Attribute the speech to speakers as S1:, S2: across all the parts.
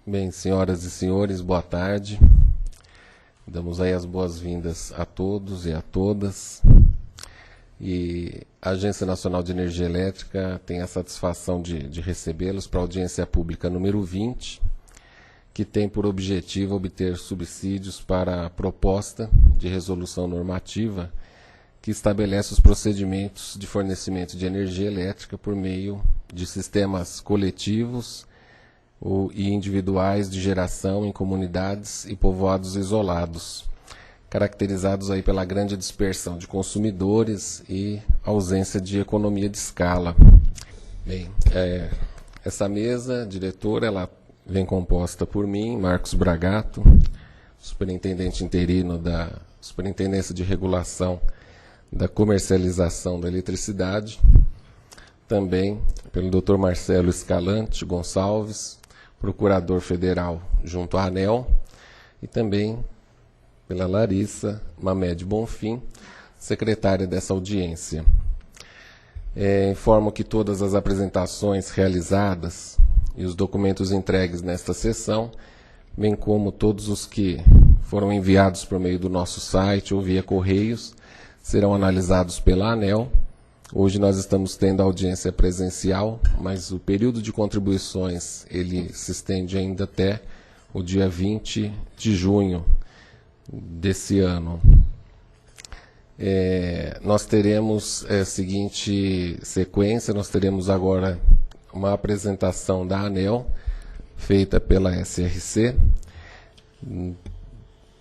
S1: Bem, senhoras e senhores, boa tarde. Damos aí as boas-vindas a todos e a todas. E a Agência Nacional de Energia Elétrica tem a satisfação de recebê-los para a audiência pública número 20, que tem por objetivo obter subsídios para a proposta de resolução normativa que estabelece os procedimentos de fornecimento de energia elétrica por meio de sistemas coletivos e individuais de geração em comunidades e povoados isolados, caracterizados aí pela grande dispersão de consumidores e ausência de economia de escala. Bem, essa mesa diretora, ela vem composta por mim, Marcos Bragato, superintendente interino da Superintendência de Regulação da Comercialização da Eletricidade, também pelo Dr. Marcelo Escalante Gonçalves, procurador federal junto à ANEEL, e também pela Larissa Mamed Bonfim, secretária dessa audiência. Informo que todas as apresentações realizadas e os documentos entregues nesta sessão, bem como todos os que foram enviados por meio do nosso site ou via correios, serão analisados pela ANEEL. Hoje nós estamos tendo audiência presencial, mas o período de contribuições ele se estende ainda até o dia 20 de junho desse ano. Nós teremos a seguinte sequência: nós teremos agora uma apresentação da ANEEL, feita pela SRC,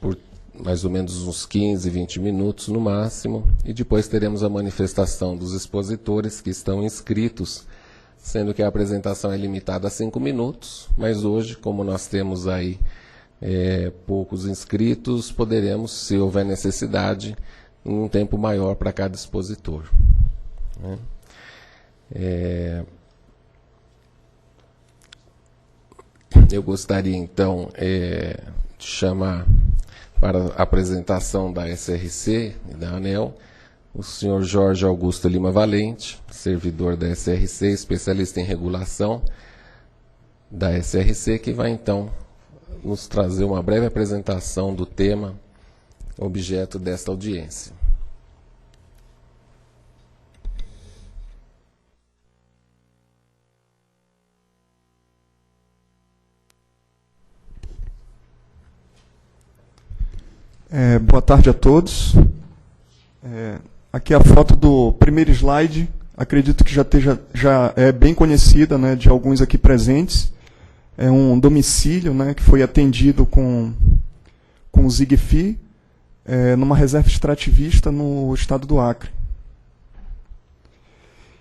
S1: por mais ou menos uns 15, 20 minutos no máximo, e depois teremos a manifestação dos expositores que estão inscritos, sendo que a apresentação é limitada a 5 minutos, mas hoje, como nós temos aí poucos inscritos, poderemos, se houver necessidade, um tempo maior para cada expositor. Eu gostaria, então, de chamar para a apresentação da SRC e da ANEEL o senhor Jorge Augusto Lima Valente, servidor da SRC, especialista em regulação da SRC, que vai, então, nos trazer uma breve apresentação do tema objeto desta audiência.
S2: Boa tarde a todos. Aqui é a foto do primeiro slide. Acredito que já é bem conhecida, né, de alguns aqui presentes. É um domicílio, né, que foi atendido com o Zigfi, numa reserva extrativista no estado do Acre.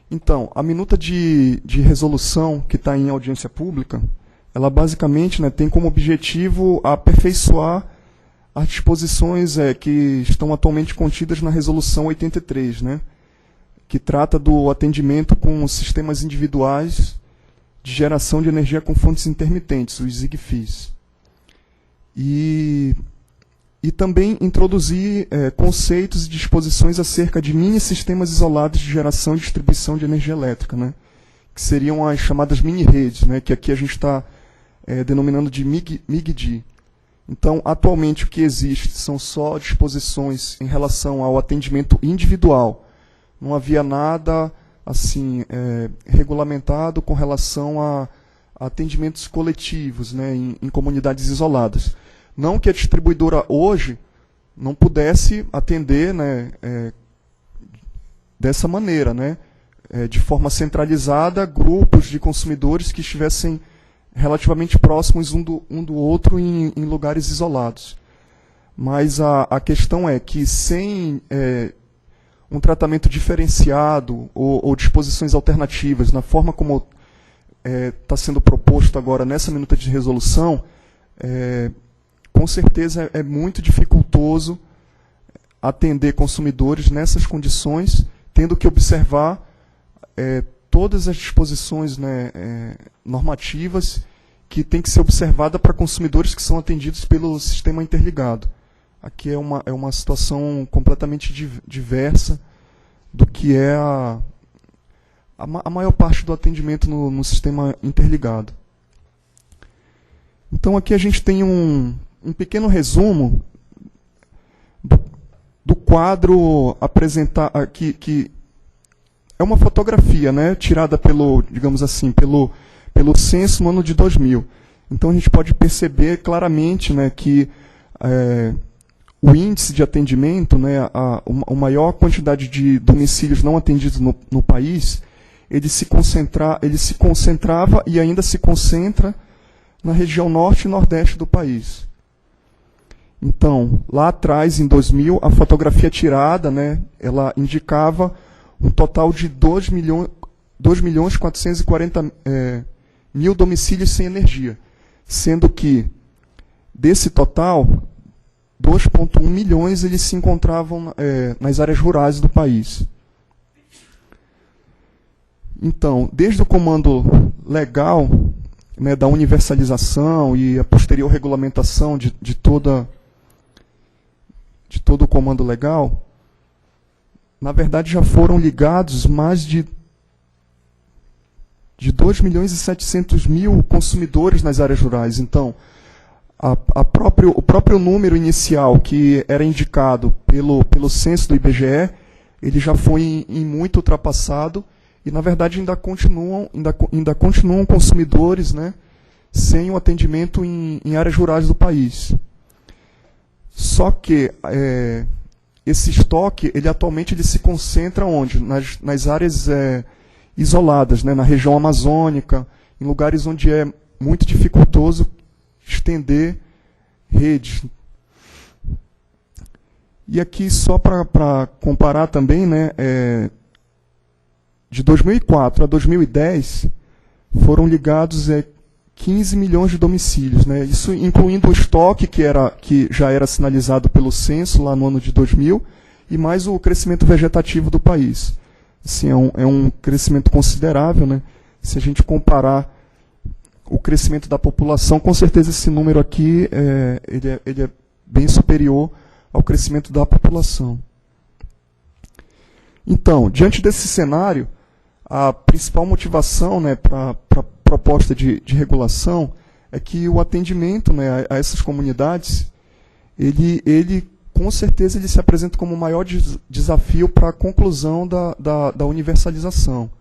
S2: Então, a minuta de resolução que está em audiência pública, ela basicamente, né, tem como objetivo aperfeiçoar as disposições que estão atualmente contidas na Resolução 83, né, que trata do atendimento com sistemas individuais de geração de energia com fontes intermitentes, os Zigfis. E também introduzir conceitos e disposições acerca de mini-sistemas isolados de geração e distribuição de energia elétrica, né, que seriam as chamadas mini-redes, né, que aqui a gente está denominando de MIG-D. Então, atualmente, o que existe são só disposições em relação ao atendimento individual. Não havia nada assim regulamentado com relação a atendimentos coletivos, né, em comunidades isoladas. Não que a distribuidora hoje não pudesse atender, né, dessa maneira, né, de forma centralizada, grupos de consumidores que estivessem relativamente próximos um do outro em lugares isolados. Mas a questão é que sem um tratamento diferenciado ou disposições alternativas na forma como está sendo proposto agora nessa minuta de resolução, com certeza é muito dificultoso atender consumidores nessas condições, tendo que observar todas as disposições, né, normativas que têm que ser observadas para consumidores que são atendidos pelo sistema interligado. Aqui é uma situação completamente diversa do que é a maior parte do atendimento no sistema interligado. Então aqui a gente tem um pequeno resumo do quadro apresentar aqui, que é uma fotografia, né, tirada pelo, digamos assim, pelo censo no ano de 2000. Então a gente pode perceber claramente, né, que o índice de atendimento, né, a maior quantidade de domicílios não atendidos no país, ele se concentrava e ainda se concentra na região norte e nordeste do país. Então, lá atrás, em 2000, a fotografia tirada, né, ela indicava um total de 2.440.000 domicílios sem energia, sendo que, desse total, 2,1 milhões eles se encontravam nas áreas rurais do país. Então, desde o comando legal, né, da universalização e a posterior regulamentação de todo o comando legal, na verdade já foram ligados mais de 2.700.000 consumidores nas áreas rurais. Então, o próprio número inicial que era indicado pelo censo do IBGE, ele já foi em muito ultrapassado e, na verdade, ainda continuam consumidores, né, sem o atendimento em áreas rurais do país. Só que esse estoque, atualmente ele se concentra onde? Nas áreas isoladas, né, na região amazônica, em lugares onde é muito dificultoso estender redes. E aqui, só para comparar também, né, de 2004 a 2010, foram ligados 15 milhões de domicílios, né, isso incluindo o estoque que já era sinalizado pelo censo lá no ano de 2000, e mais o crescimento vegetativo do país. Assim, é um crescimento considerável, né? Se a gente comparar o crescimento da população, com certeza esse número aqui ele é bem superior ao crescimento da população. Então, diante desse cenário, a principal motivação, né, para a proposta de regulação é que o atendimento, né, a essas comunidades, ele com certeza ele se apresenta como o maior desafio para a conclusão da universalização.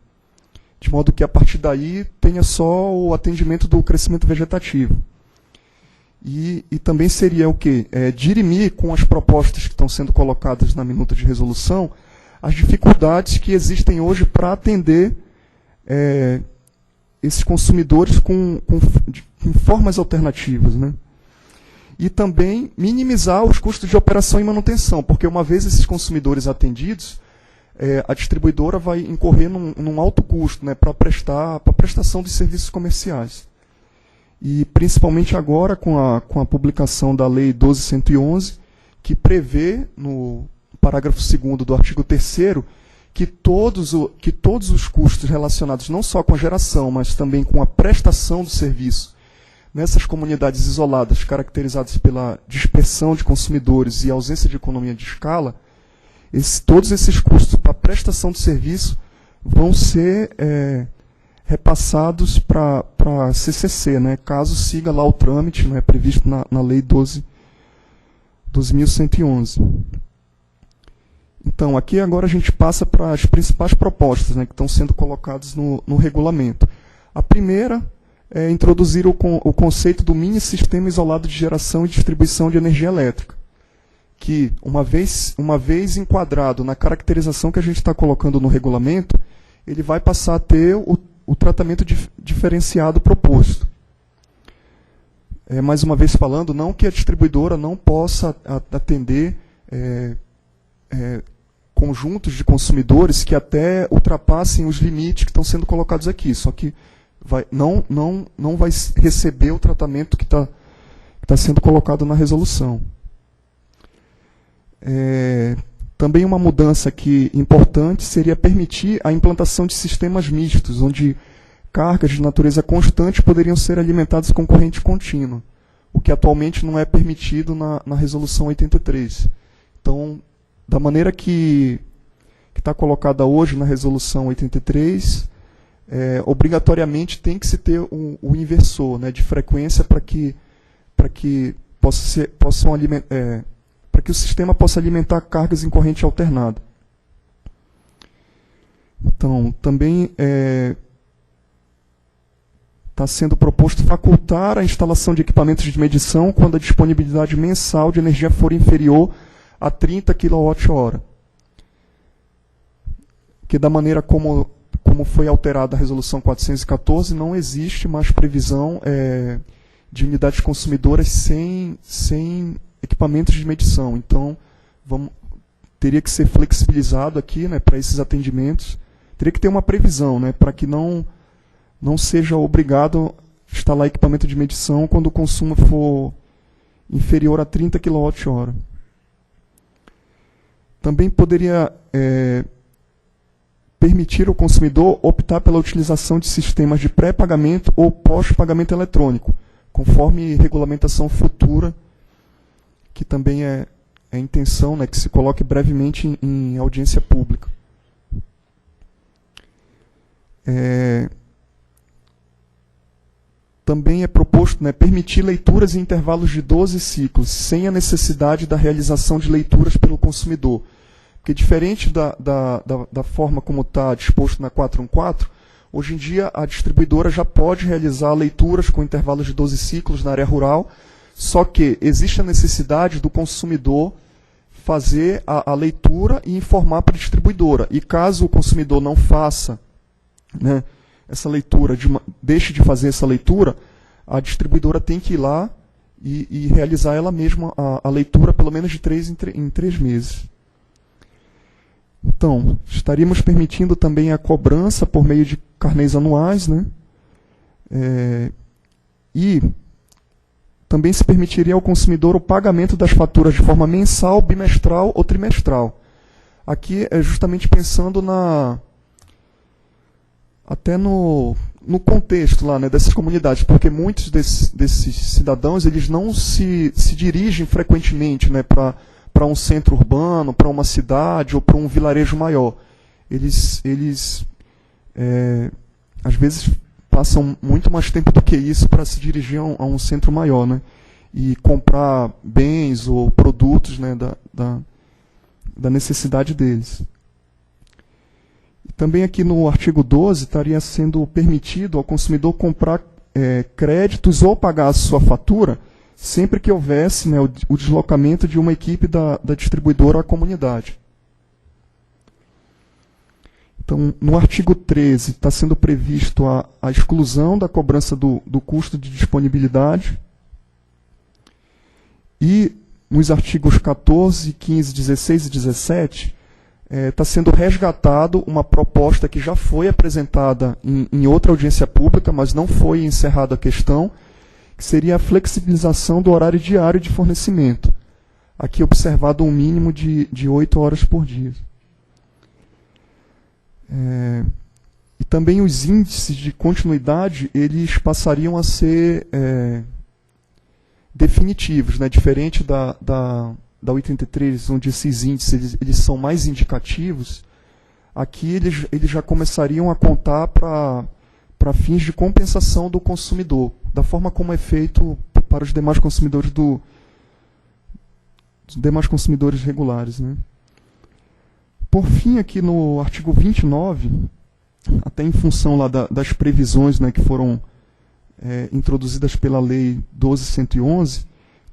S2: De modo que, a partir daí, tenha só o atendimento do crescimento vegetativo. E também seria o quê? Dirimir com as propostas que estão sendo colocadas na minuta de resolução as dificuldades que existem hoje para atender esses consumidores com formas alternativas, né? E também minimizar os custos de operação e manutenção, porque uma vez esses consumidores atendidos, a distribuidora vai incorrer num alto custo, né, para a prestação de serviços comerciais. E principalmente agora com a publicação da Lei 12.111, que prevê, no parágrafo 2º do artigo 3º, que todos os custos relacionados não só com a geração, mas também com a prestação do serviço nessas comunidades isoladas, caracterizadas pela dispersão de consumidores e ausência de economia de escala, todos esses custos para a prestação de serviço vão ser repassados para a CCC, né, caso siga lá o trâmite, né, previsto na Lei 12.111. Então, aqui agora a gente passa para as principais propostas, né, que estão sendo colocadas no regulamento. A primeira é introduzir o conceito do mini sistema isolado de geração e distribuição de energia elétrica, que, uma vez enquadrado na caracterização que a gente está colocando no regulamento, ele vai passar a ter o tratamento diferenciado proposto. Mais uma vez falando, não que a distribuidora não possa atender conjuntos de consumidores que até ultrapassem os limites que estão sendo colocados aqui, só que não vai receber o tratamento que está sendo colocado na resolução. Também uma mudança aqui importante seria permitir a implantação de sistemas mistos, onde cargas de natureza constante poderiam ser alimentadas com corrente contínua, o que atualmente não é permitido na resolução 83. Então, da maneira que está colocada hoje na resolução 83, obrigatoriamente tem que se ter o inversor, né, de frequência para que para que para que o sistema possa alimentar cargas em corrente alternada. Então, também está sendo proposto facultar a instalação de equipamentos de medição quando a disponibilidade mensal de energia for inferior a 30 kWh. Que da maneira como foi alterada a Resolução 414, não existe mais previsão de unidades consumidoras sem equipamentos de medição. Então, teria que ser flexibilizado aqui, né, para esses atendimentos. Teria que ter uma previsão, né, para que não seja obrigado a instalar equipamento de medição quando o consumo for inferior a 30 kWh. Também poderia permitir ao consumidor optar pela utilização de sistemas de pré-pagamento ou pós-pagamento eletrônico, conforme regulamentação futura, que também é a intenção, né, que se coloque brevemente em audiência pública. Também é proposto, né, permitir leituras em intervalos de 12 ciclos, sem a necessidade da realização de leituras pelo consumidor. Porque diferente da forma como está disposto na 414, hoje em dia a distribuidora já pode realizar leituras com intervalos de 12 ciclos na área rural, só que existe a necessidade do consumidor fazer a leitura e informar para a distribuidora. E caso o consumidor não faça, né, essa leitura, deixe de fazer essa leitura, a distribuidora tem que ir lá e realizar ela mesma a leitura pelo menos de 3 em 3 meses. Então, estaríamos permitindo também a cobrança por meio de carnês anuais, né? E também se permitiria ao consumidor o pagamento das faturas de forma mensal, bimestral ou trimestral. Aqui é justamente pensando até no contexto lá, né, dessas comunidades, porque muitos desses cidadãos eles não se dirigem frequentemente, né, para um centro urbano, para uma cidade ou para um vilarejo maior. Eles às vezes passam muito mais tempo do que isso para se dirigir a um centro maior, né, e comprar bens ou produtos, né, da necessidade deles. E também aqui no artigo 12 estaria sendo permitido ao consumidor comprar créditos ou pagar a sua fatura sempre que houvesse, né, o deslocamento de uma equipe da distribuidora à comunidade. Então, no artigo 13, está sendo previsto a exclusão da cobrança do custo de disponibilidade. E nos artigos 14, 15, 16 e 17, está sendo resgatado uma proposta que já foi apresentada em outra audiência pública, mas não foi encerrada a questão, que seria a flexibilização do horário diário de fornecimento. Aqui observado um mínimo de 8 horas por dia. E também os índices de continuidade, eles passariam a ser definitivos, né? Diferente da 83, onde esses índices eles são mais indicativos, aqui eles já começariam a contar para fins de compensação do consumidor, da forma como é feito para os demais consumidores regulares, né? Por fim, aqui no artigo 29, até em função lá das previsões, né, que foram introduzidas pela Lei 12.111,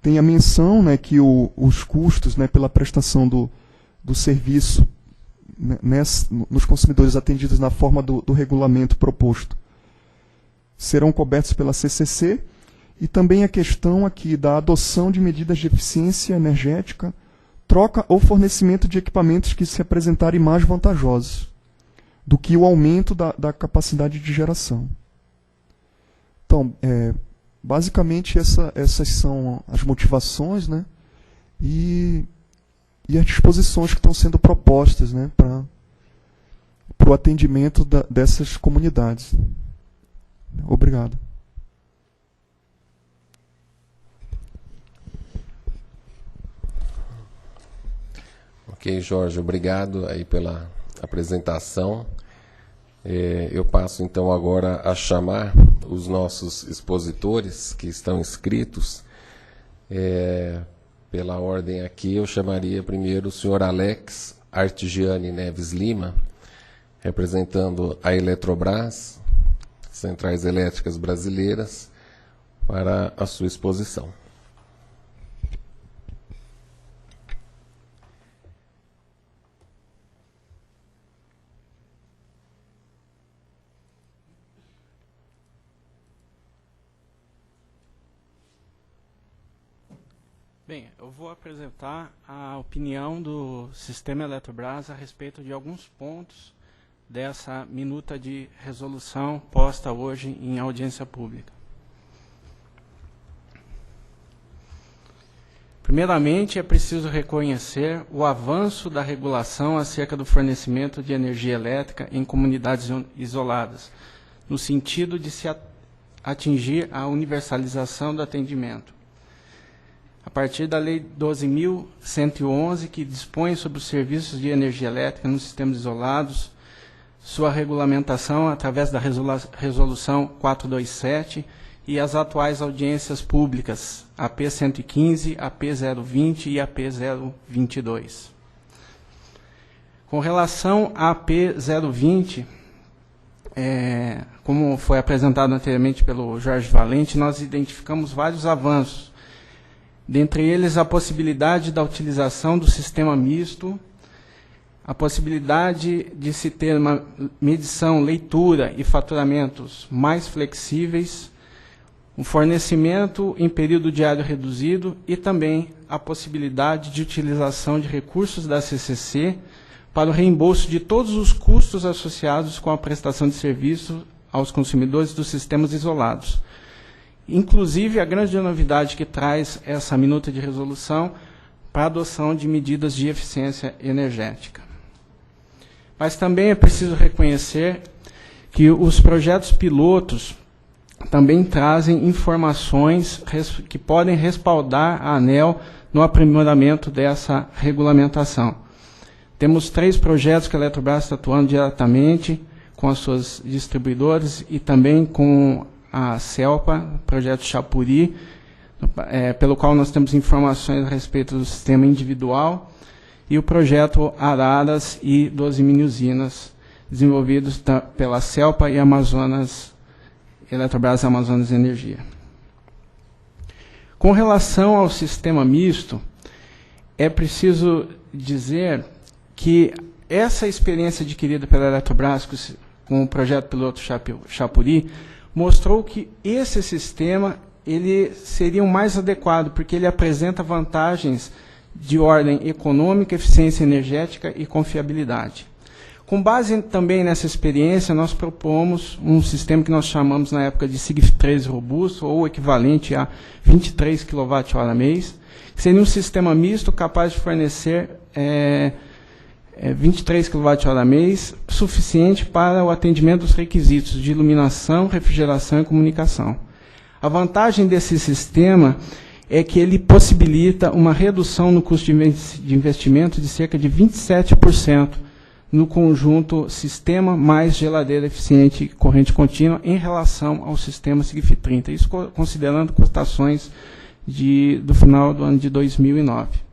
S2: tem a menção, né, que os custos, né, pela prestação do serviço, né, nos consumidores atendidos na forma do regulamento proposto serão cobertos pela CCC, e também a questão aqui da adoção de medidas de eficiência energética, troca ou fornecimento de equipamentos que se apresentarem mais vantajosos do que o aumento da capacidade de geração. Então, basicamente essas são as motivações, né, e as disposições que estão sendo propostas, né, para o atendimento dessas comunidades. Obrigado.
S1: Ok, Jorge, obrigado aí pela apresentação. Eu passo então agora a chamar os nossos expositores que estão inscritos Pela ordem aqui, eu chamaria primeiro o senhor Alex Artigiani Neves Lima, representando a Eletrobras, Centrais Elétricas Brasileiras, para a sua exposição.
S3: Bem, eu vou apresentar a opinião do Sistema Eletrobras a respeito de alguns pontos dessa minuta de resolução posta hoje em audiência pública. Primeiramente, é preciso reconhecer o avanço da regulação acerca do fornecimento de energia elétrica em comunidades isoladas, no sentido de se atingir a universalização do atendimento. A partir da Lei 12.111, que dispõe sobre os serviços de energia elétrica nos sistemas isolados, sua regulamentação através da Resolução 427 e as atuais audiências públicas, AP 115, AP 020 e AP 022. Com relação à AP 020, como foi apresentado anteriormente pelo Jorge Valente, nós identificamos vários avanços. Dentre eles, a possibilidade da utilização do sistema misto, a possibilidade de se ter uma medição, leitura e faturamentos mais flexíveis, o fornecimento em período diário reduzido e também a possibilidade de utilização de recursos da CCC para o reembolso de todos os custos associados com a prestação de serviço aos consumidores dos sistemas isolados. Inclusive, a grande novidade que traz essa minuta de resolução para a adoção de medidas de eficiência energética. Mas também é preciso reconhecer que os projetos pilotos também trazem informações que podem respaldar a ANEEL no aprimoramento dessa regulamentação. Temos 3 projetos que a Eletrobras está atuando diretamente com as suas distribuidoras e também com a CELPA, projeto Chapuri, pelo qual nós temos informações a respeito do sistema individual, e o projeto Araras e 12 mini-usinas, desenvolvidos pela CELPA e Eletrobras Amazonas Energia. Com relação ao sistema misto, é preciso dizer que essa experiência adquirida pela Eletrobras com o projeto piloto Chapuri mostrou que esse sistema ele seria o mais adequado, porque ele apresenta vantagens de ordem econômica, eficiência energética e confiabilidade. Com base também nessa experiência, nós propomos um sistema que nós chamamos na época de SIGF3 robusto, ou equivalente a 23 kWh/mês, que seria um sistema misto capaz de fornecer 23 kWh/mês, suficiente para o atendimento dos requisitos de iluminação, refrigeração e comunicação. A vantagem desse sistema é que ele possibilita uma redução no custo de investimento de cerca de 27% no conjunto sistema mais geladeira eficiente e corrente contínua em relação ao sistema SIGF30, isso considerando cotações do final do ano de 2009.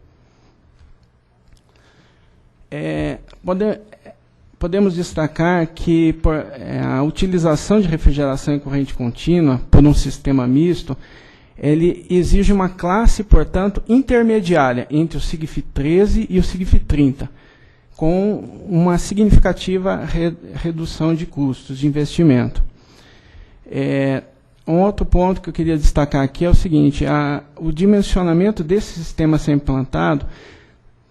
S3: Podemos destacar que a utilização de refrigeração em corrente contínua por um sistema misto, ele exige uma classe, portanto, intermediária entre o SIGF13 e o SIGF30, com uma significativa redução de custos de investimento. Um outro ponto que eu queria destacar aqui é o seguinte: o dimensionamento desse sistema a ser implantado,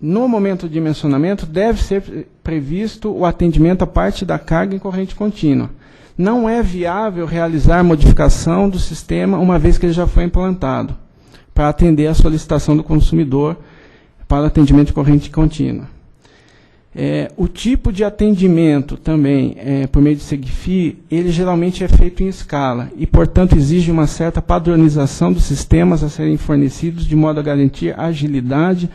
S3: no momento do dimensionamento, deve ser previsto o atendimento à parte da carga em corrente contínua. Não é viável realizar modificação do sistema uma vez que ele já foi implantado, para atender a solicitação do consumidor para atendimento de corrente contínua. O tipo de atendimento também, por meio de SIGFI, ele geralmente é feito em escala e, portanto, exige uma certa padronização dos sistemas a serem fornecidos de modo a garantir agilidade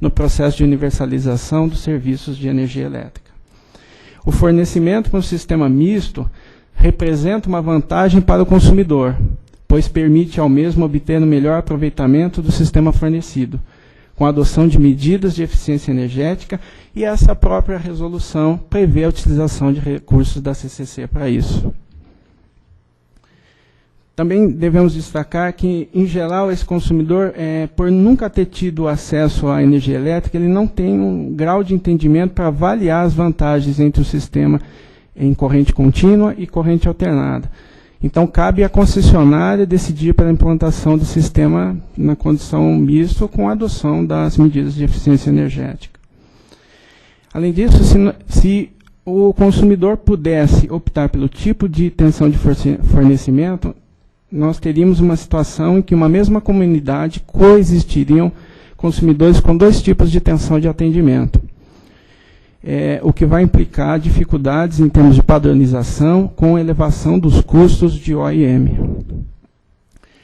S3: no processo de universalização dos serviços de energia elétrica. O fornecimento com o sistema misto representa uma vantagem para o consumidor, pois permite ao mesmo obter o melhor aproveitamento do sistema fornecido, com a adoção de medidas de eficiência energética, e essa própria resolução prevê a utilização de recursos da CCC para isso. Também devemos destacar que, em geral, esse consumidor, por nunca ter tido acesso à energia elétrica, ele não tem um grau de entendimento para avaliar as vantagens entre o sistema em corrente contínua e corrente alternada. Então, cabe à concessionária decidir pela implantação do sistema na condição mista com a adoção das medidas de eficiência energética. Além disso, se o consumidor pudesse optar pelo tipo de tensão de fornecimento, nós teríamos uma situação em que uma mesma comunidade coexistiriam consumidores com dois tipos de tensão de atendimento, o que vai implicar dificuldades em termos de padronização com elevação dos custos de OIM.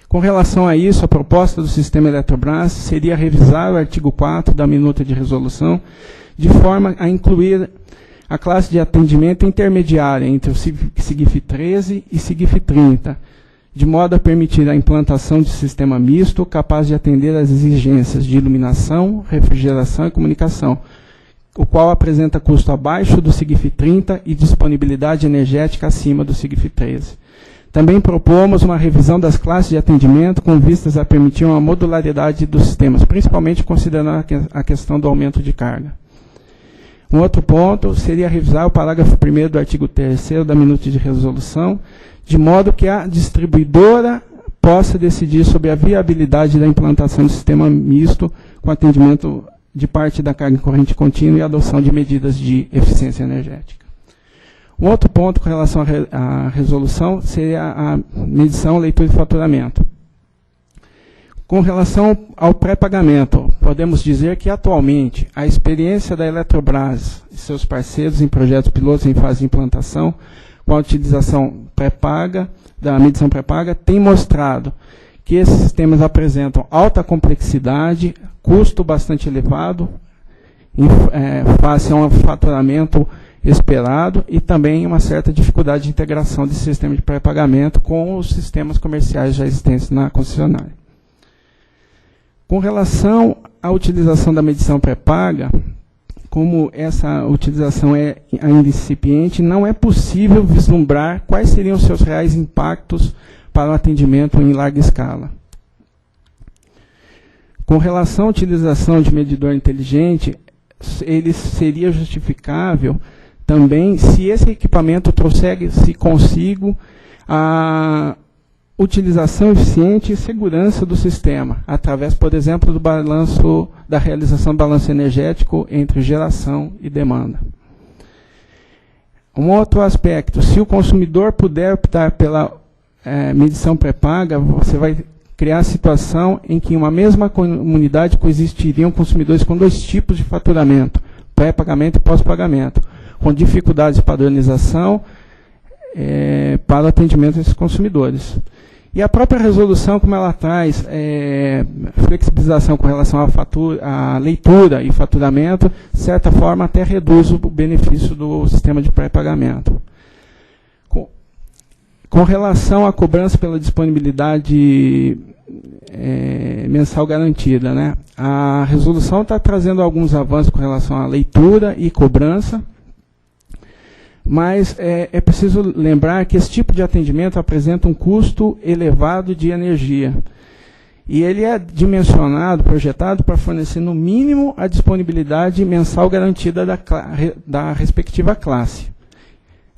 S3: Com relação a isso, a proposta do sistema Eletrobras seria revisar o artigo 4 da minuta de resolução, de forma a incluir a classe de atendimento intermediária entre o SIGIF 13 e SIGIF 30, de modo a permitir a implantação de sistema misto capaz de atender às exigências de iluminação, refrigeração e comunicação, o qual apresenta custo abaixo do SIGIF 30 e disponibilidade energética acima do SIGIF 13. Também propomos uma revisão das classes de atendimento com vistas a permitir uma modularidade dos sistemas, principalmente considerando a questão do aumento de carga. Um outro ponto seria revisar o parágrafo 1º do artigo 3º da minuta de resolução, de modo que a distribuidora possa decidir sobre a viabilidade da implantação do sistema misto com atendimento de parte da carga em corrente contínua e adoção de medidas de eficiência energética. Um outro ponto com relação à resolução seria a medição, leitura e faturamento. Com relação ao pré-pagamento, podemos dizer que, atualmente, a experiência da Eletrobras e seus parceiros em projetos pilotos em fase de implantação, com a utilização pré-paga, da medição pré-paga, tem mostrado que esses sistemas apresentam alta complexidade, custo bastante elevado, face a um faturamento esperado, e também uma certa dificuldade de integração desse sistema de pré-pagamento com os sistemas comerciais já existentes na concessionária. Com relação à utilização da medição pré-paga, como essa utilização é ainda incipiente, não é possível vislumbrar quais seriam os seus reais impactos para o atendimento em larga escala. Com relação à utilização de medidor inteligente, ele seria justificável também se esse equipamento trouxesse consigo a utilização eficiente e segurança do sistema, através, por exemplo, do balanço, da realização do balanço energético entre geração e demanda. Um outro aspecto, se o consumidor puder optar pela medição pré-paga, você vai criar a situação em que em uma mesma comunidade coexistiriam consumidores com dois tipos de faturamento, pré-pagamento e pós-pagamento, com dificuldades de padronização para o atendimento desses consumidores. E a própria resolução, como ela traz flexibilização com relação à leitura e faturamento, de certa forma até reduz o benefício do sistema de pré-pagamento. Com relação à cobrança pela disponibilidade mensal garantida, né? A resolução está trazendo alguns avanços com relação à leitura e cobrança, mas é preciso lembrar que esse tipo de atendimento apresenta um custo elevado de energia. E ele é dimensionado, projetado para fornecer no mínimo a disponibilidade mensal garantida da respectiva classe,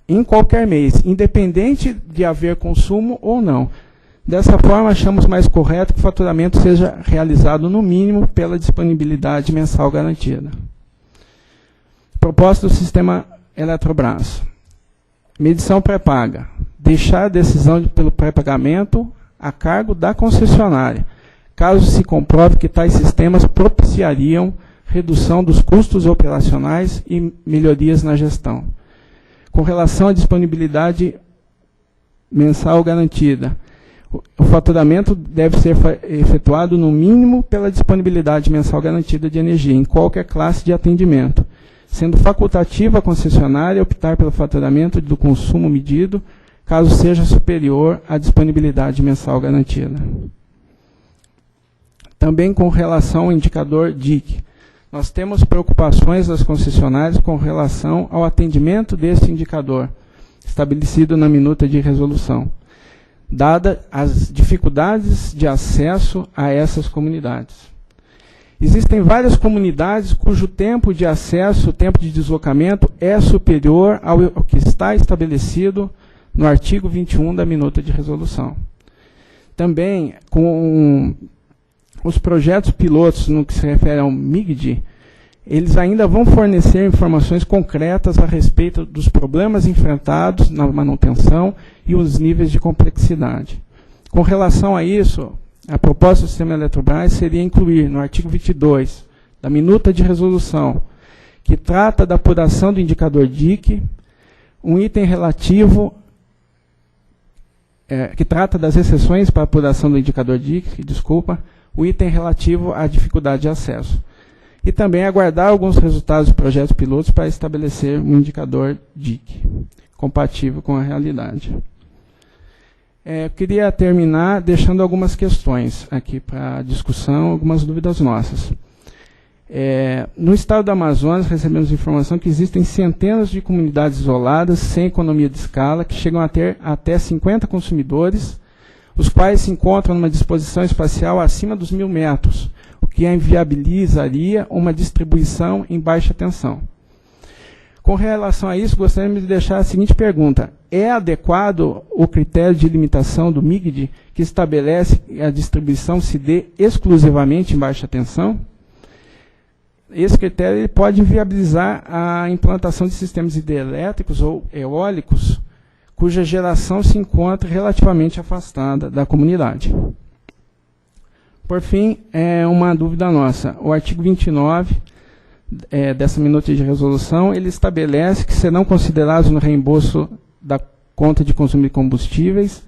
S3: em qualquer mês, independente de haver consumo ou não. Dessa forma, achamos mais correto que o faturamento seja realizado no mínimo pela disponibilidade mensal garantida. Proposta do sistema Eletrobras. Medição pré-paga. Deixar a decisão pelo pré-pagamento a cargo da concessionária, caso se comprove que tais sistemas propiciariam redução dos custos operacionais e melhorias na gestão. Com relação à disponibilidade mensal garantida, o faturamento deve ser efetuado no mínimo pela disponibilidade mensal garantida de energia, em qualquer classe de atendimento, sendo facultativa a concessionária optar pelo faturamento do consumo medido, caso seja superior à disponibilidade mensal garantida. Também com relação ao indicador DIC, nós temos preocupações das concessionárias com relação ao atendimento deste indicador, estabelecido na minuta de resolução, dada as dificuldades de acesso a essas comunidades. Existem várias comunidades cujo tempo de acesso, o tempo de deslocamento, é superior ao que está estabelecido no artigo 21 da minuta de resolução. Também, com os projetos pilotos no que se refere ao MIGD, eles ainda vão fornecer informações concretas a respeito dos problemas enfrentados na manutenção e os níveis de complexidade. Com relação a isso, a proposta do sistema Eletrobras seria incluir no artigo 22 da minuta de resolução, que trata da apuração do indicador DIC, um item relativo, que trata das exceções para a apuração do indicador DIC, o item relativo à dificuldade de acesso. E também aguardar alguns resultados de projetos pilotos para estabelecer um indicador DIC, compatível com a realidade. Eu queria terminar deixando algumas questões aqui para discussão, algumas dúvidas nossas. No estado do Amazonas, recebemos informação que existem centenas de comunidades isoladas, sem economia de escala, que chegam a ter até 50 consumidores, os quais se encontram numa disposição espacial acima dos 1.000 metros, o que inviabilizaria uma distribuição em baixa tensão. Com relação a isso, gostaríamos de deixar a seguinte pergunta: é adequado o critério de limitação do MIGD que estabelece que a distribuição se dê exclusivamente em baixa tensão? Esse critério ele pode inviabilizar a implantação de sistemas hidrelétricos ou eólicos cuja geração se encontra relativamente afastada da comunidade. Por fim, uma dúvida nossa. O artigo 29 dessa minuta de resolução, ele estabelece que serão considerados no reembolso da conta de consumo de combustíveis,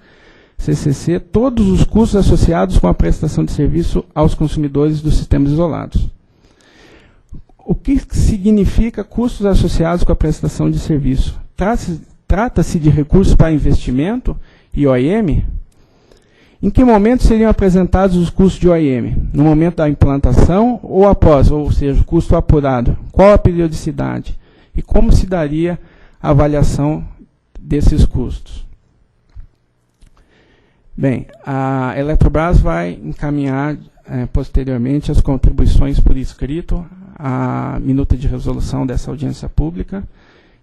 S3: CCC, todos os custos associados com a prestação de serviço aos consumidores dos sistemas isolados. O que significa custos associados com a prestação de serviço? Trata-se de recursos para investimento e OIM? Em que momento seriam apresentados os custos de OIM? No momento da implantação ou após, ou seja, o custo apurado? Qual a periodicidade? E como se daria a avaliação desses custos? Bem, a Eletrobras vai encaminhar posteriormente as contribuições por escrito à minuta de resolução dessa audiência pública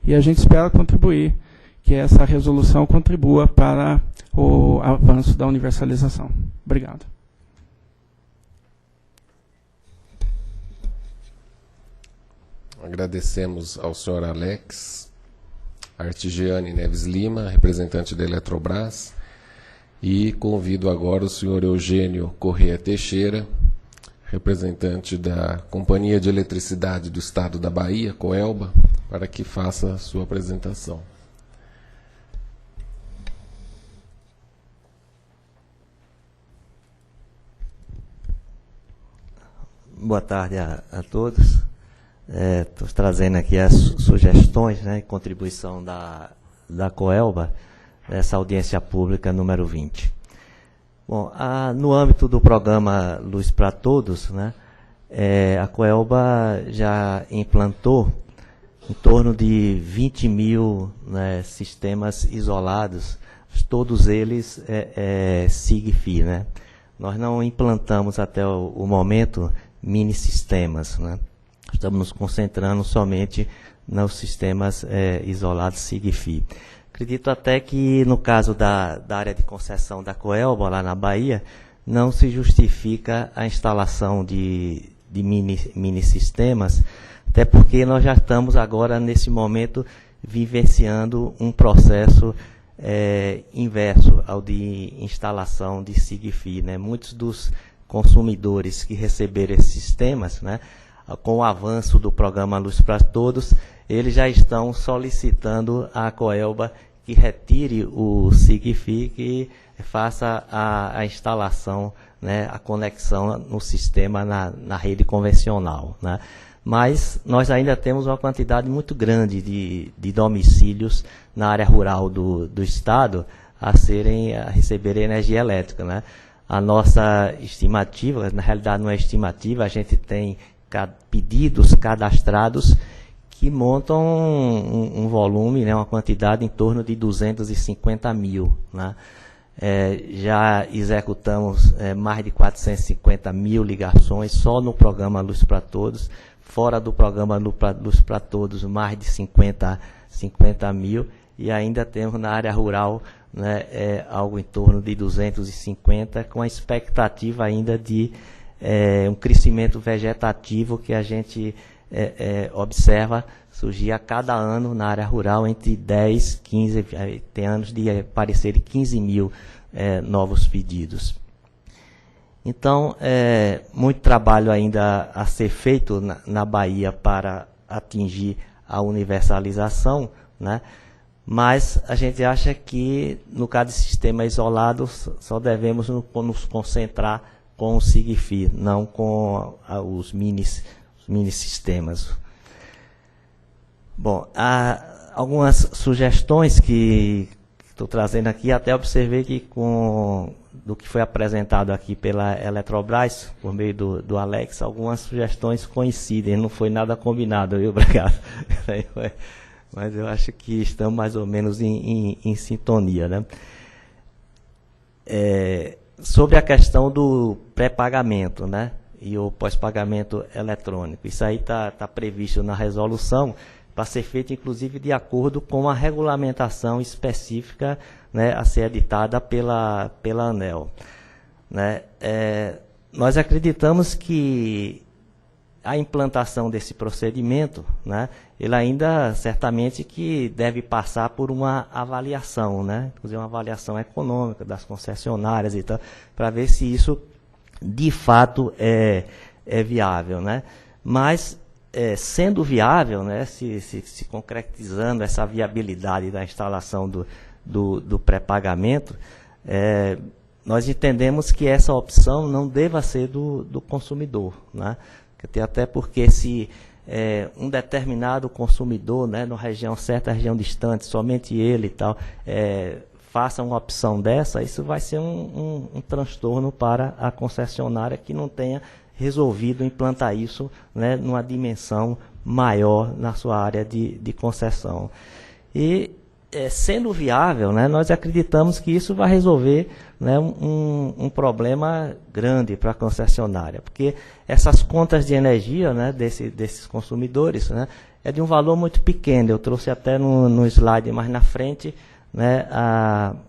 S3: e a gente espera contribuir, que essa resolução contribua para o avanço da universalização. Obrigado.
S1: Agradecemos ao senhor Alex Artigiani Neves Lima, representante da Eletrobras, e convido agora o senhor Eugênio Corrêa Teixeira, representante da Companhia de Eletricidade do Estado da Bahia, Coelba, para que faça a sua apresentação.
S4: Boa tarde a todos. Estou trazendo aqui as sugestões, né, e contribuição da Coelba nessa audiência pública número 20. Bom, no âmbito do programa Luz para Todos, né, a Coelba já implantou em torno de 20 mil, né, sistemas isolados, todos eles SIG-FI, né? Nós não implantamos até o momento mini-sistemas, né? Estamos nos concentrando somente nos sistemas isolados SIG-FI. Acredito até que, no caso da área de concessão da Coelba, lá na Bahia, não se justifica a instalação de mini-sistemas, até porque nós já estamos agora, nesse momento, vivenciando um processo inverso ao de instalação de SIG-FI, né? Muitos dos consumidores que receberam esses sistemas, né, com o avanço do programa Luz para Todos, eles já estão solicitando à Coelba que retire o SIG-FI, que faça a instalação, né, a conexão no sistema na rede convencional, né. mas nós ainda temos uma quantidade muito grande de domicílios na área rural do estado a receberem energia elétrica, né? A nossa estimativa, na realidade não é estimativa, a gente tem pedidos cadastrados que montam um volume, né, uma quantidade em torno de 250 mil, né? Já executamos mais de 450 mil ligações só no programa Luz para Todos, fora do programa Luz para Todos mais de 50 mil, e ainda temos na área rural, né, algo em torno de 250, com a expectativa ainda de um crescimento vegetativo que a gente observa surgir a cada ano na área rural entre 10, 15, tem anos de aparecerem 15 mil novos pedidos. Então, muito trabalho ainda a ser feito na Bahia para atingir a universalização, né? Mas a gente acha que, no caso de sistema isolado, só devemos nos concentrar com o SIGFI, não com os mini sistemas. Bom, há algumas sugestões que estou trazendo aqui, até observei que do que foi apresentado aqui pela Eletrobras, por meio do Alex, algumas sugestões coincidem, não foi nada combinado, viu, obrigado. Mas eu acho que estamos mais ou menos em sintonia, né? Sobre a questão do pré-pagamento, né, e o pós-pagamento eletrônico, isso aí está previsto na resolução para ser feito, inclusive, de acordo com a regulamentação específica, né, a ser editada pela ANEEL, né? Nós acreditamos que a implantação desse procedimento, né, ele ainda certamente que deve passar por uma avaliação, né, inclusive uma avaliação econômica das concessionárias e tal, para ver se isso de fato é viável, né? Mas sendo viável, né, se concretizando essa viabilidade da instalação do pré-pagamento, nós entendemos que essa opção não deva ser do consumidor, né? Até porque se um determinado consumidor, né, numa região certa, região distante, somente ele e tal, faça uma opção dessa, isso vai ser um transtorno para a concessionária que não tenha resolvido implantar isso, né, numa dimensão maior na sua área de concessão. E, sendo viável, né, nós acreditamos que isso vai resolver, né, um problema grande para a concessionária, porque essas contas de energia, né, desses consumidores, né, é de um valor muito pequeno. Eu trouxe até no slide mais na frente, né,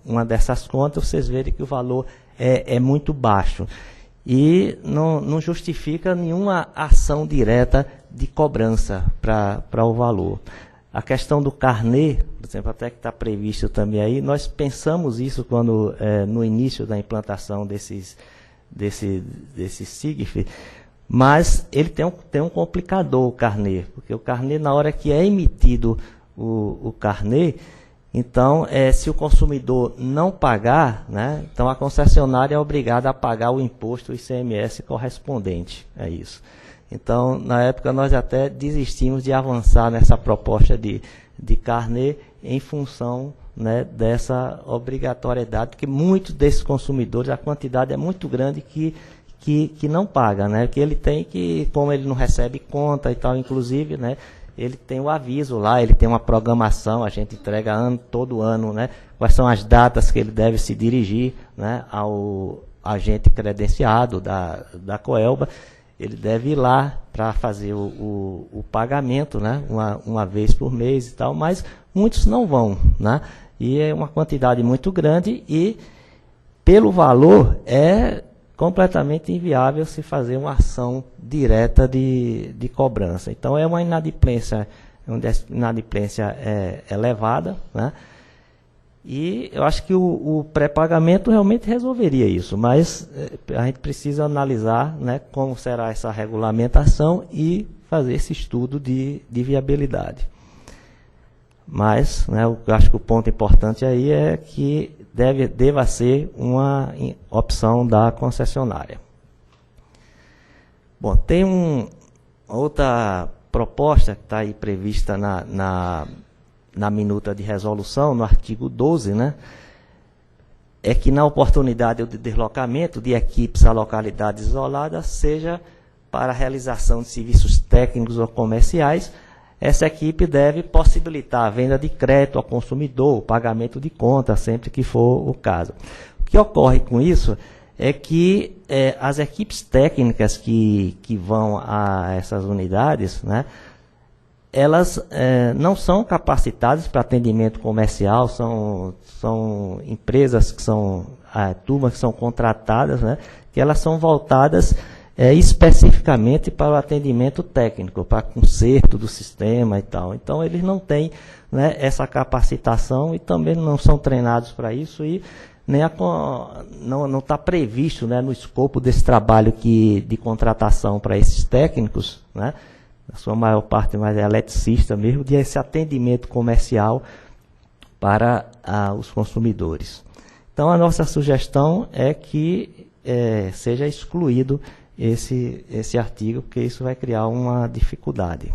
S4: uma dessas contas, vocês verem que o valor é muito baixo. E não justifica nenhuma ação direta de cobrança para o valor. A questão do carnê, por exemplo, até que está previsto também aí, nós pensamos isso quando, no início da implantação desse SIGF, mas ele tem um complicador, o carnê, porque o carnê, na hora que é emitido o carnê, então, se o consumidor não pagar, né, então a concessionária é obrigada a pagar o imposto, o ICMS correspondente a isso. Então, na época, nós até desistimos de avançar nessa proposta de carnê em função, né, dessa obrigatoriedade, porque muitos desses consumidores, a quantidade é muito grande que não paga, né, que ele tem que, como ele não recebe conta e tal, inclusive, né, ele tem o aviso lá, ele tem uma programação, a gente entrega todo ano, né, quais são as datas que ele deve se dirigir, né, ao agente credenciado da Coelba. Ele deve ir lá para fazer o pagamento, né, uma vez por mês e tal, mas muitos não vão, né, e é uma quantidade muito grande e, pelo valor, é completamente inviável se fazer uma ação direta de cobrança. Então, é uma inadimplência elevada, né? E eu acho que o pré-pagamento realmente resolveria isso, mas a gente precisa analisar, né, como será essa regulamentação e fazer esse estudo de viabilidade. Mas, né, eu acho que o ponto importante aí é que deva ser uma opção da concessionária. Bom, tem outra proposta que está aí prevista na minuta de resolução, no artigo 12, né, é que na oportunidade de deslocamento de equipes a localidades isoladas, seja para a realização de serviços técnicos ou comerciais, essa equipe deve possibilitar a venda de crédito ao consumidor, o pagamento de conta, sempre que for o caso. O que ocorre com isso é que as equipes técnicas que vão a essas unidades, né, elas não são capacitadas para atendimento comercial, são empresas que são, turmas que são contratadas, né, que elas são voltadas especificamente para o atendimento técnico, para conserto do sistema e tal. Então, eles não têm, né, essa capacitação e também não são treinados para isso e nem não está previsto, né, no escopo desse trabalho de contratação para esses técnicos, né, a sua maior parte mais é eletricista mesmo, de esse atendimento comercial para os consumidores. Então, a nossa sugestão é que seja excluído esse artigo, porque isso vai criar uma dificuldade.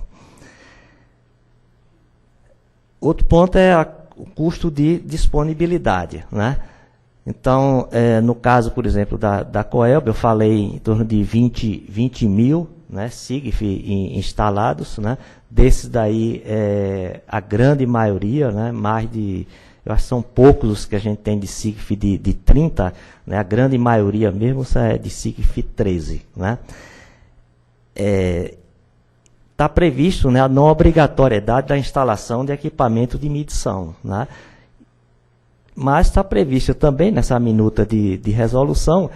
S4: Outro ponto é o custo de disponibilidade, né? Então, no caso, por exemplo, da Coelba, eu falei em torno de 20 mil, né, SIGF instalados, né? Desses daí, a grande maioria, né, eu acho que são poucos os que a gente tem de SIGF de 30, né, a grande maioria mesmo é de SIGF 13. Né? Está previsto, né, a não obrigatoriedade da instalação de equipamento de medição. Né? Mas está previsto também nessa minuta de resolução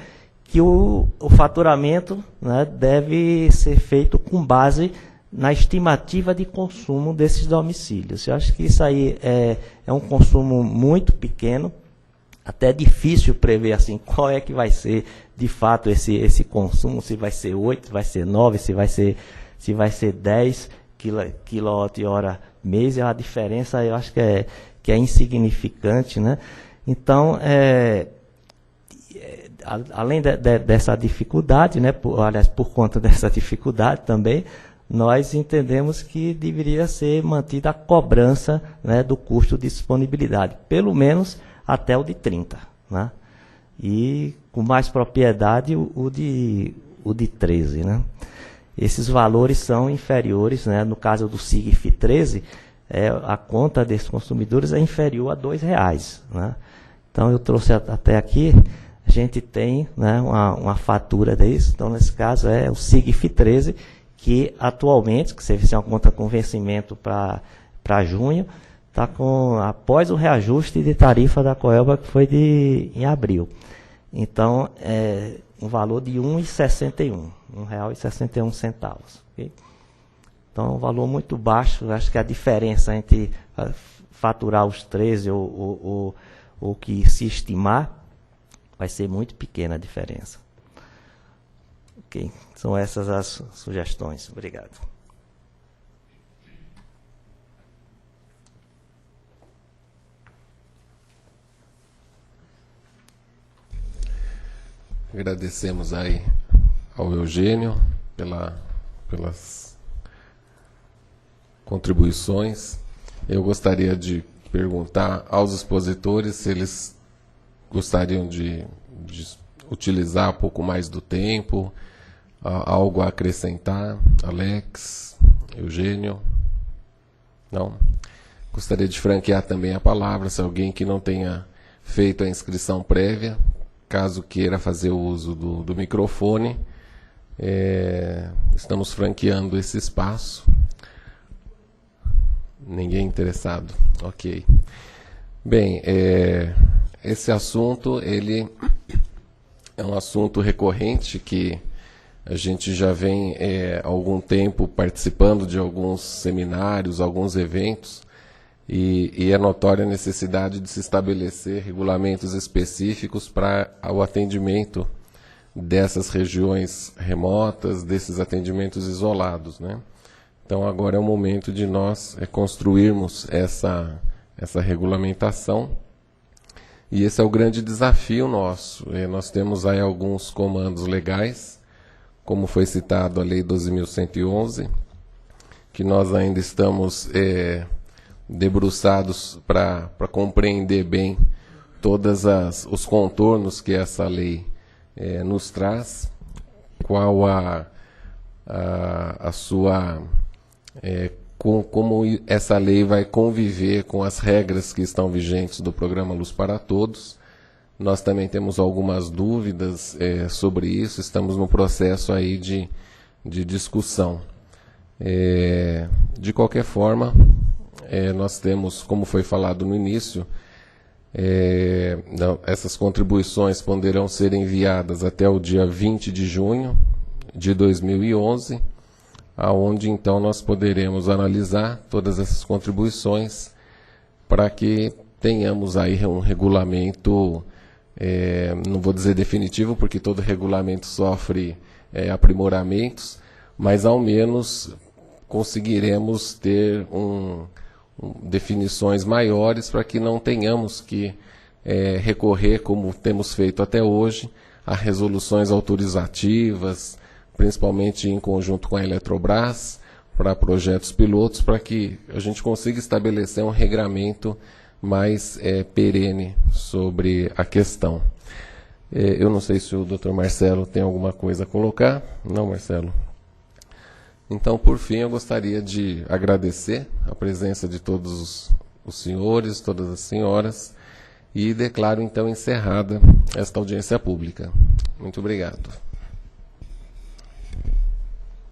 S4: que o faturamento, né, deve ser feito com base na estimativa de consumo desses domicílios. Eu acho que isso aí é um consumo muito pequeno, até difícil prever assim qual é que vai ser de fato esse consumo, se vai ser 8, se vai ser 9, se vai ser 10 kWh mês. A diferença eu acho que é insignificante, né? Então, além dessa dificuldade, né, por conta dessa dificuldade também, nós entendemos que deveria ser mantida a cobrança, né, do custo de disponibilidade, pelo menos até o de 30. Né? E com mais propriedade o de 13. Né? Esses valores são inferiores, né, no caso do SIGF 13, a conta desses consumidores é inferior a R$2. Né? Então eu trouxe até aqui, a gente tem, né, uma fatura disso, então nesse caso é o SIGF 13, que atualmente, que serviço é uma conta com vencimento para junho, está após o reajuste de tarifa da Coelba, que foi em abril. Então, um valor de R$ 1,61, R$ 1,61. Okay? Então, é um valor muito baixo. Eu acho que a diferença entre faturar os 13 ou o que se estimar, vai ser muito pequena a diferença. Ok, são essas as sugestões. Obrigado.
S1: Agradecemos aí ao Eugênio pelas contribuições. Eu gostaria de perguntar aos expositores se eles gostariam de utilizar um pouco mais do tempo, algo a acrescentar. Alex, Eugênio? Não? Gostaria de franquear também a palavra, se alguém que não tenha feito a inscrição prévia, caso queira fazer o uso do microfone, estamos franqueando esse espaço. Ninguém interessado? Ok. Bem, esse assunto, ele é um assunto recorrente que a gente já vem há algum tempo participando de alguns seminários, alguns eventos, e é notória a necessidade de se estabelecer regulamentos específicos para o atendimento dessas regiões remotas, desses atendimentos isolados, né? Então agora é o momento de nós construirmos essa regulamentação, e esse é o grande desafio nosso. Nós temos aí alguns comandos legais, como foi citado a Lei 12.111, que nós ainda estamos debruçados para compreender bem todos os contornos que essa lei nos traz, qual a sua... como essa lei vai conviver com as regras que estão vigentes do Programa Luz para Todos. Nós também temos algumas dúvidas sobre isso, estamos no processo aí de discussão. De qualquer forma, nós temos, como foi falado no início, essas contribuições poderão ser enviadas até o dia 20 de junho de 2011, aonde então nós poderemos analisar todas essas contribuições para que tenhamos aí um regulamento, não vou dizer definitivo, porque todo regulamento sofre aprimoramentos, mas ao menos conseguiremos ter definições maiores para que não tenhamos que recorrer, como temos feito até hoje, a resoluções autorizativas, principalmente em conjunto com a Eletrobras, para projetos pilotos, para que a gente consiga estabelecer um regramento mais perene sobre a questão. Eu não sei se o Dr. Marcelo tem alguma coisa a colocar. Não, Marcelo? Então, por fim, eu gostaria de agradecer a presença de todos os senhores, todas as senhoras, e declaro, então, encerrada esta audiência pública. Muito obrigado.